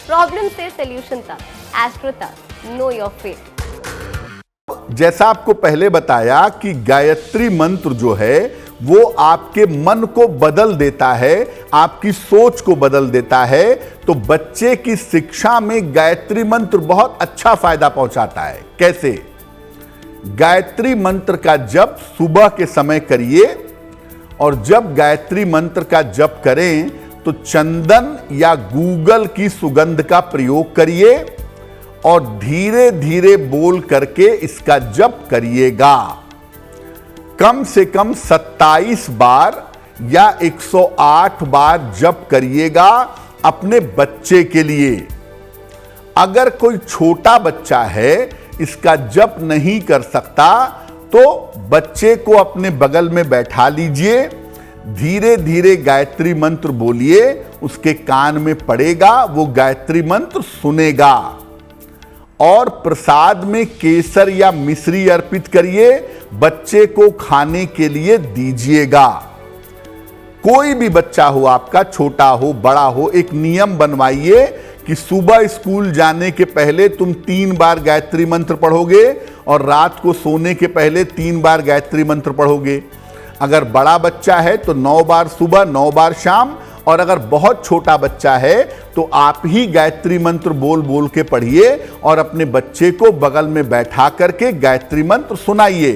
Problem से solution तक, astro तक, नो योर फेट। जैसा आपको पहले बताया कि गायत्री मंत्र जो है वो आपके मन को बदल देता है, आपकी सोच को बदल देता है। तो बच्चे की शिक्षा में गायत्री मंत्र बहुत अच्छा फायदा पहुंचाता है। कैसे? गायत्री मंत्र का जप सुबह के समय करिए, और जब गायत्री मंत्र का जप करें तो चंदन या गूगल की सुगंध का प्रयोग करिए और धीरे धीरे बोल करके इसका जप करिएगा। कम से कम 27 बार या 108 बार जप करिएगा अपने बच्चे के लिए। अगर कोई छोटा बच्चा है, इसका जप नहीं कर सकता, तो बच्चे को अपने बगल में बैठा लीजिए, धीरे धीरे गायत्री मंत्र बोलिए, उसके कान में पड़ेगा, वो गायत्री मंत्र सुनेगा। और प्रसाद में केसर या मिश्री अर्पित करिए, बच्चे को खाने के लिए दीजिएगा। कोई भी बच्चा हो आपका, छोटा हो बड़ा हो, एक नियम बनवाइए कि सुबह स्कूल जाने के पहले तुम 3 बार गायत्री मंत्र पढ़ोगे और रात को सोने के पहले 3 बार गायत्री मंत्र पढ़ोगे। अगर बड़ा बच्चा है तो 9 बार सुबह, 9 बार शाम, और अगर बहुत छोटा बच्चा है तो आप ही गायत्री मंत्र बोल बोल के पढ़िए और अपने बच्चे को बगल में बैठा करके गायत्री मंत्र सुनाइए।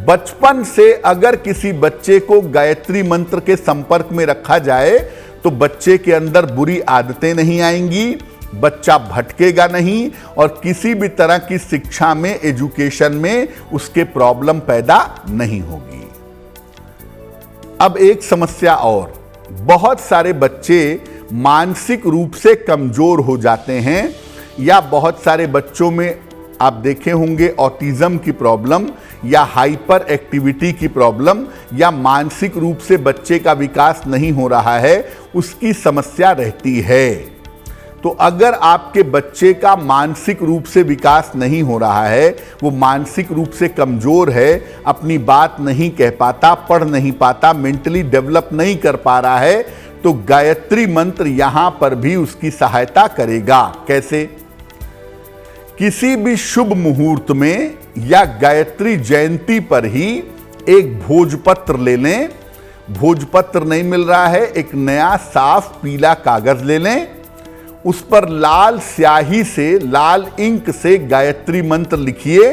बचपन से अगर किसी बच्चे को गायत्री मंत्र के संपर्क में रखा जाए तो बच्चे के अंदर बुरी आदतें नहीं आएंगी, बच्चा भटकेगा नहीं और किसी भी तरह की शिक्षा में, एजुकेशन में उसके प्रॉब्लम पैदा नहीं होगी। अब एक समस्या और, बहुत सारे बच्चे मानसिक रूप से कमजोर हो जाते हैं, या बहुत सारे बच्चों में आप देखे होंगे ऑटिज्म की प्रॉब्लम या हाइपर एक्टिविटी की प्रॉब्लम, या मानसिक रूप से बच्चे का विकास नहीं हो रहा है, उसकी समस्या रहती है। तो अगर आपके बच्चे का मानसिक रूप से विकास नहीं हो रहा है, वो मानसिक रूप से कमजोर है, अपनी बात नहीं कह पाता, पढ़ नहीं पाता, मेंटली डेवलप नहीं कर पा रहा है, तो गायत्री मंत्र यहां पर भी उसकी सहायता करेगा। कैसे? किसी भी शुभ मुहूर्त में या गायत्री जयंती पर ही एक भोजपत्र ले लें। भोजपत्र नहीं मिल रहा है, एक नया साफ पीला कागज ले लें, उस पर लाल स्याही से, लाल इंक से गायत्री मंत्र लिखिए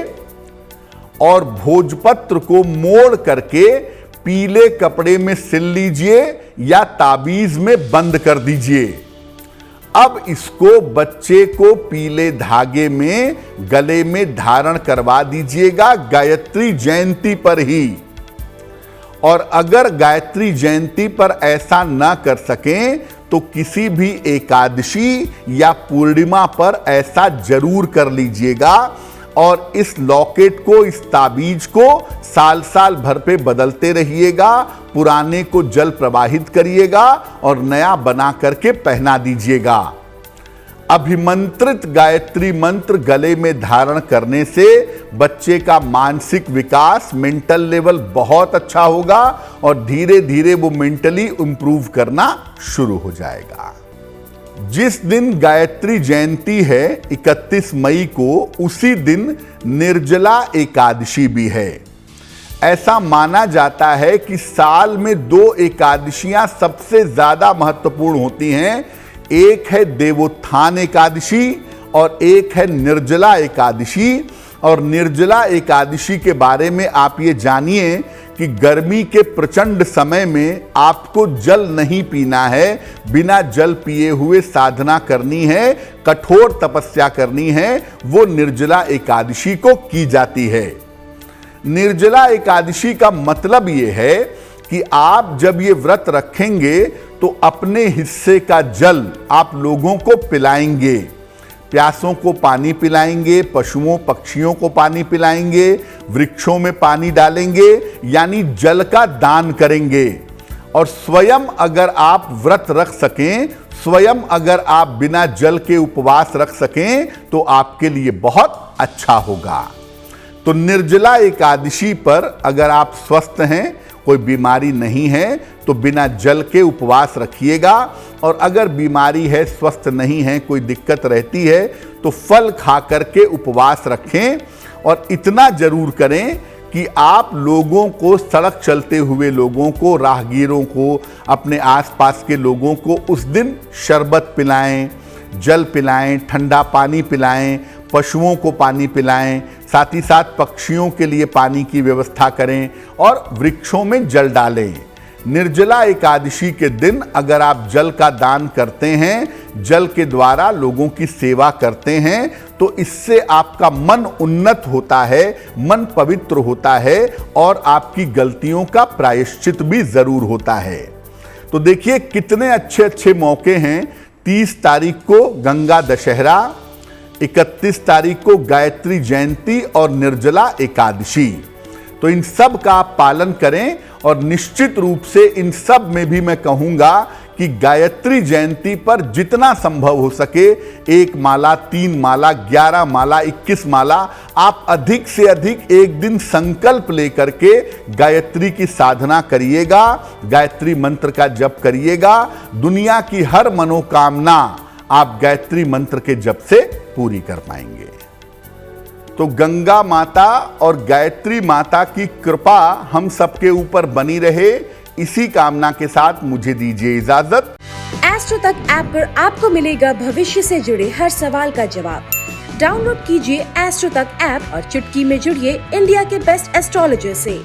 और भोजपत्र को मोड़ करके पीले कपड़े में सिल लीजिए या ताबीज में बंद कर दीजिए। अब इसको बच्चे को पीले धागे में गले में धारण करवा दीजिएगा गायत्री जयंती पर ही। और अगर गायत्री जयंती पर ऐसा ना कर सकें तो किसी भी एकादशी या पूर्णिमा पर ऐसा जरूर कर लीजिएगा, और इस लॉकेट को, इस ताबीज को साल साल भर पे बदलते रहिएगा, पुराने को जल प्रवाहित करिएगा और नया बना करके पहना दीजिएगा। अभिमंत्रित गायत्री मंत्र गले में धारण करने से बच्चे का मानसिक विकास, मेंटल लेवल बहुत अच्छा होगा और धीरे धीरे वो मेंटली इंप्रूव करना शुरू हो जाएगा। जिस दिन गायत्री जयंती है 31 मई को, उसी दिन निर्जला एकादशी भी है। ऐसा माना जाता है कि साल में 2 एकादशियां सबसे ज्यादा महत्वपूर्ण होती हैं, एक है देवोत्थान एकादशी और एक है निर्जला एकादशी। और निर्जला एकादशी के बारे में आप ये जानिए कि गर्मी के प्रचंड समय में आपको जल नहीं पीना है, बिना जल पिए हुए साधना करनी है, कठोर तपस्या करनी है, वो निर्जला एकादशी को की जाती है। निर्जला एकादशी का मतलब ये है कि आप जब ये व्रत रखेंगे तो अपने हिस्से का जल आप लोगों को पिलाएंगे, प्यासों को पानी पिलाएंगे, पशुओं पक्षियों को पानी पिलाएंगे, वृक्षों में पानी डालेंगे, यानी जल का दान करेंगे। और स्वयं अगर आप व्रत रख सकें, स्वयं अगर आप बिना जल के उपवास रख सकें तो आपके लिए बहुत अच्छा होगा। तो निर्जला एकादशी पर अगर आप स्वस्थ हैं, कोई बीमारी नहीं है तो बिना जल के उपवास रखिएगा, और अगर बीमारी है, स्वस्थ नहीं है, कोई दिक्कत रहती है तो फल खा करके उपवास रखें। और इतना जरूर करें कि आप लोगों को, सड़क चलते हुए लोगों को, राहगीरों को, अपने आसपास के लोगों को उस दिन शरबत पिलाएं, जल पिलाएं, ठंडा पानी पिलाएं, पशुओं को पानी पिलाएं, साथ ही साथ पक्षियों के लिए पानी की व्यवस्था करें और वृक्षों में जल डालें। निर्जला एकादशी के दिन अगर आप जल का दान करते हैं, जल के द्वारा लोगों की सेवा करते हैं, तो इससे आपका मन उन्नत होता है, मन पवित्र होता है और आपकी गलतियों का प्रायश्चित भी जरूर होता है। तो देखिए कितने अच्छे अच्छे मौके हैं। 30 तारीख को गंगा दशहरा, 31 तारीख को गायत्री जयंती और निर्जला एकादशी। तो इन सब का आप पालन करें, और निश्चित रूप से इन सब में भी मैं कहूंगा कि गायत्री जयंती पर जितना संभव हो सके 1 माला, 3 माला, 11 माला, 21 माला, आप अधिक से अधिक एक दिन संकल्प लेकर के गायत्री की साधना करिएगा, गायत्री मंत्र का जप करिएगा। दुनिया की हर मनोकामना आप गायत्री मंत्र के जप से पूरी कर पाएंगे। तो गंगा माता और गायत्री माता की कृपा हम सबके ऊपर बनी रहे, इसी कामना के साथ मुझे दीजिए इजाजत। एस्ट्रो तक ऐप पर आपको मिलेगा भविष्य से जुड़े हर सवाल का जवाब। डाउनलोड कीजिए एस्ट्रो तक ऐप और चुटकी में जुड़िए इंडिया के बेस्ट एस्ट्रोलॉजर से।